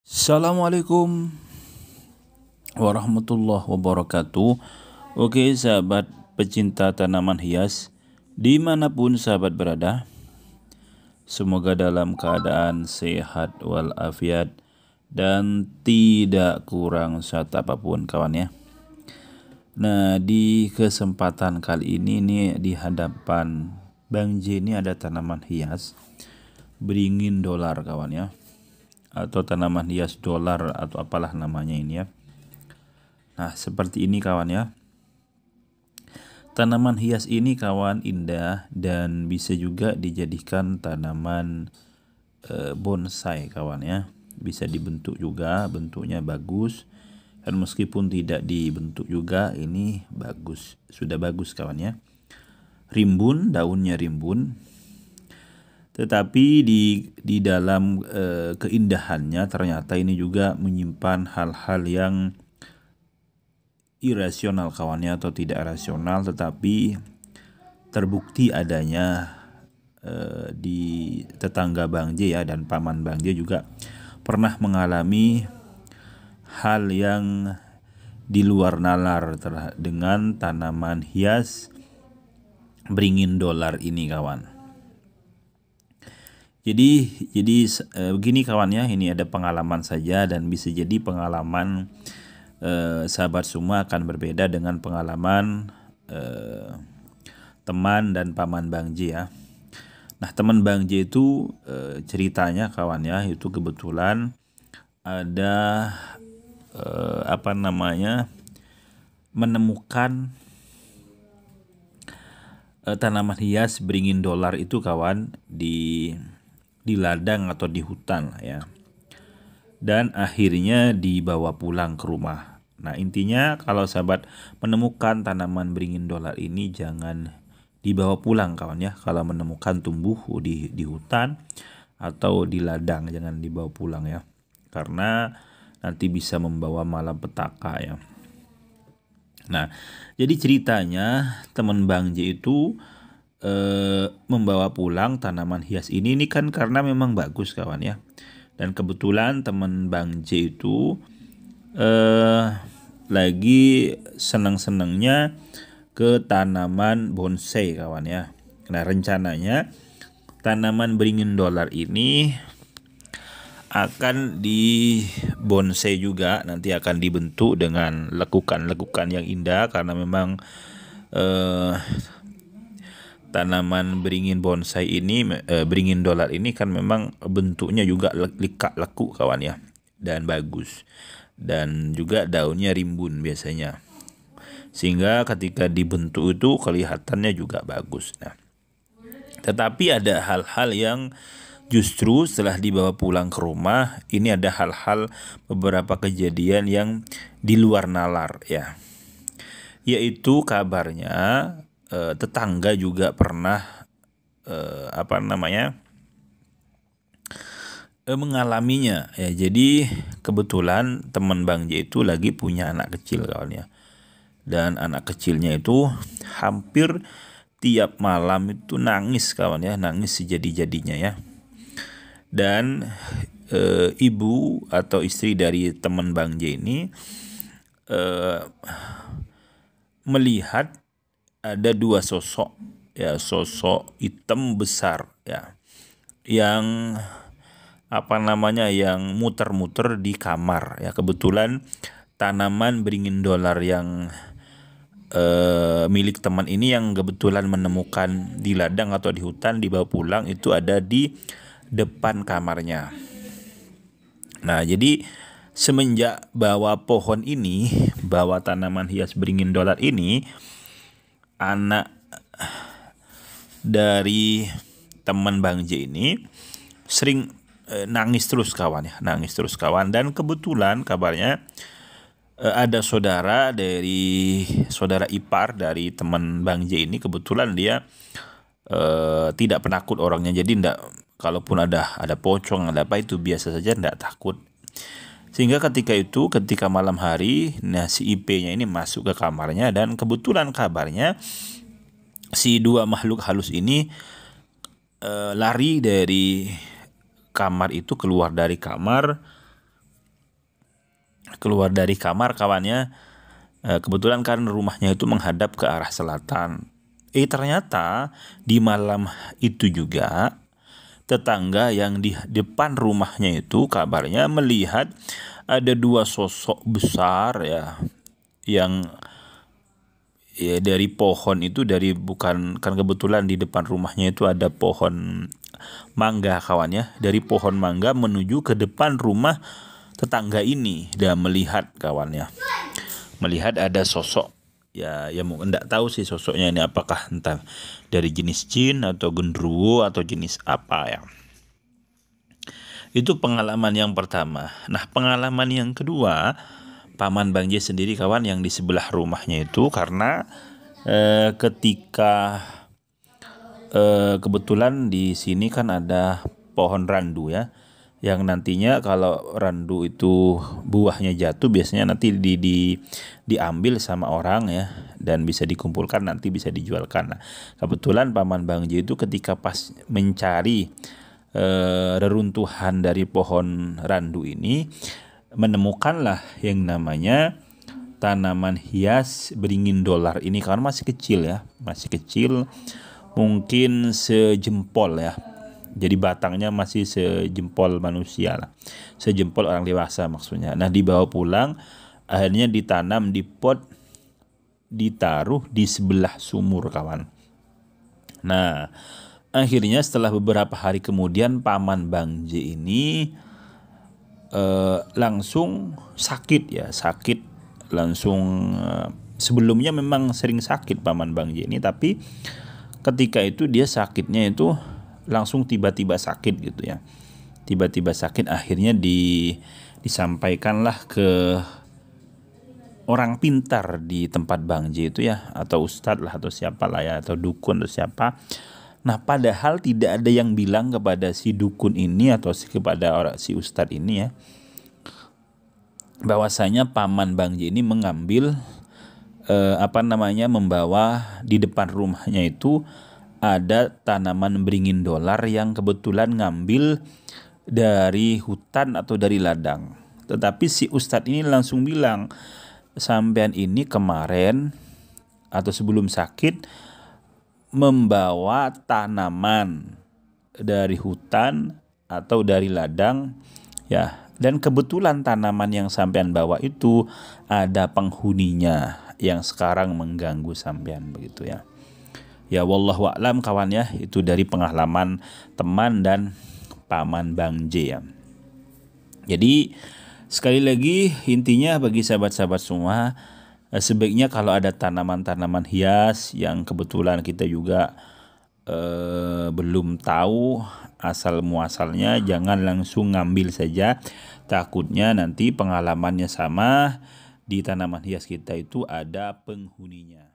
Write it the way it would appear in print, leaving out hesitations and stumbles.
Assalamualaikum warahmatullahi wabarakatuh. Oke sahabat pecinta tanaman hias, dimanapun sahabat berada, semoga dalam keadaan sehat walafiat dan tidak kurang satu apapun kawan ya. Nah, di kesempatan kali ini nih di hadapan Bang J ini ada tanaman hias beringin dolar kawan ya, atau tanaman hias dolar atau apalah namanya ini ya. Nah, seperti ini kawan ya. Tanaman hias ini kawan indah dan bisa juga dijadikan tanaman bonsai kawan ya. Bisa dibentuk juga, bentuknya bagus. Dan meskipun tidak dibentuk juga, ini bagus, sudah bagus kawan ya. Rimbun, daunnya rimbun. Tetapi di dalam keindahannya ternyata ini juga menyimpan hal-hal yang irasional kawannya, atau tidak rasional, tetapi terbukti adanya di tetangga Bang J ya, dan paman Bang J juga pernah mengalami hal yang di luar nalar dengan tanaman hias beringin dolar ini kawan. Jadi begini kawan ya, ini ada pengalaman saja dan bisa jadi pengalaman sahabat semua akan berbeda dengan pengalaman teman dan paman Bang J ya. Nah, teman Bang J itu ceritanya kawan ya, itu kebetulan ada menemukan tanaman hias beringin dolar itu kawan di ladang atau di hutan ya, dan akhirnya dibawa pulang ke rumah. Nah, intinya kalau sahabat menemukan tanaman beringin dolar ini jangan dibawa pulang kawan ya. Kalau menemukan tumbuh di hutan atau di ladang jangan dibawa pulang ya, karena nanti bisa membawa malapetaka ya. Nah, jadi ceritanya teman Bang J itu membawa pulang tanaman hias ini kan karena memang bagus kawan ya. Dan kebetulan teman Bang J itu lagi senang-senangnya ke tanaman bonsai kawan ya. Nah, rencananya tanaman beringin dolar ini akan di bonsai juga, nanti akan dibentuk dengan lekukan-lekukan yang indah, karena memang tanaman beringin bonsai ini, beringin dolar ini kan memang bentuknya juga leku kawan ya, dan bagus, dan juga daunnya rimbun biasanya, sehingga ketika dibentuk itu kelihatannya juga bagus. Nah, tetapi ada hal-hal yang justru setelah dibawa pulang ke rumah, ini ada hal-hal, beberapa kejadian yang di luar nalar ya, yaitu kabarnya tetangga juga pernah mengalaminya ya. Jadi kebetulan teman Bang J itu lagi punya anak kecil kawan ya, dan anak kecilnya itu hampir tiap malam itu nangis kawan ya, nangis sejadi-jadinya ya. Dan ibu atau istri dari teman Bang J ini melihat ada dua sosok ya, sosok hitam besar ya, yang yang muter-muter di kamar ya. Kebetulan tanaman beringin dolar yang milik teman ini, yang kebetulan menemukan di ladang atau di hutan, dibawa pulang, itu ada di depan kamarnya. Nah, jadi semenjak bawa pohon ini, bawa tanaman hias beringin dolar ini, anak dari teman Bang J ini sering nangis terus kawan ya, nangis terus kawan. Dan kebetulan kabarnya ada saudara ipar dari teman Bang J ini, kebetulan dia tidak penakut orangnya, jadi enggak, kalaupun ada pocong, ada apa, itu biasa saja, enggak takut. Sehingga ketika malam hari, nah si IP-nya ini masuk ke kamarnya, dan kebetulan kabarnya si dua makhluk halus ini lari dari kamar itu, keluar dari kamar, keluar dari kamar kawannya, kebetulan kan rumahnya itu menghadap ke arah selatan. Ternyata di malam itu juga tetangga yang di depan rumahnya itu kabarnya melihat ada dua sosok besar ya, yang dari pohon itu, dari bukan kan kebetulan di depan rumahnya itu ada pohon mangga kawannya, dari pohon mangga menuju ke depan rumah tetangga ini dan melihat kawannya, melihat ada sosok ya mungkin enggak tahu sih sosoknya ini apakah entah dari jenis jin atau genderuwo atau jenis apa ya. Itu pengalaman yang pertama. Nah, pengalaman yang kedua, Paman Bang J sendiri kawan yang di sebelah rumahnya itu, karena ketika kebetulan di sini kan ada pohon randu ya, yang nantinya kalau randu itu buahnya jatuh biasanya nanti diambil sama orang ya, dan bisa dikumpulkan nanti bisa dijualkan. Nah, kebetulan Paman Bang J itu ketika pas mencari reruntuhan dari pohon randu ini, menemukanlah yang namanya tanaman hias beringin dolar ini, karena masih kecil ya, masih kecil, mungkin sejempol ya. Jadi batangnya masih sejempol manusia lah, sejempol orang dewasa maksudnya. Nah, dibawa pulang, akhirnya ditanam di pot, ditaruh di sebelah sumur kawan. Nah, akhirnya setelah beberapa hari kemudian Paman Bang J ini langsung sakit ya, sakit langsung. Sebelumnya memang sering sakit Paman Bang J ini, tapi ketika itu dia sakitnya itu langsung tiba-tiba sakit gitu ya, tiba-tiba sakit. Akhirnya disampaikanlah ke orang pintar di tempat Bang J itu ya, atau ustadz lah atau siapa lah ya, atau dukun atau siapa. Nah, padahal tidak ada yang bilang kepada si dukun ini atau kepada si ustadz ini ya, bahwasanya Paman Bang J ini mengambil membawa di depan rumahnya itu ada tanaman beringin dolar yang kebetulan ngambil dari hutan atau dari ladang. Tetapi si ustadz ini langsung bilang, sampean ini kemarin atau sebelum sakit membawa tanaman dari hutan atau dari ladang ya, dan kebetulan tanaman yang sampean bawa itu ada penghuninya yang sekarang mengganggu sampean begitu ya. Ya wallahu a'lam kawan ya, itu dari pengalaman teman dan Paman Bang J ya. Jadi sekali lagi intinya bagi sahabat-sahabat semua, sebaiknya kalau ada tanaman-tanaman hias yang kebetulan kita juga belum tahu asal muasalnya, jangan langsung ngambil saja, takutnya nanti pengalamannya sama, di tanaman hias kita itu ada penghuninya.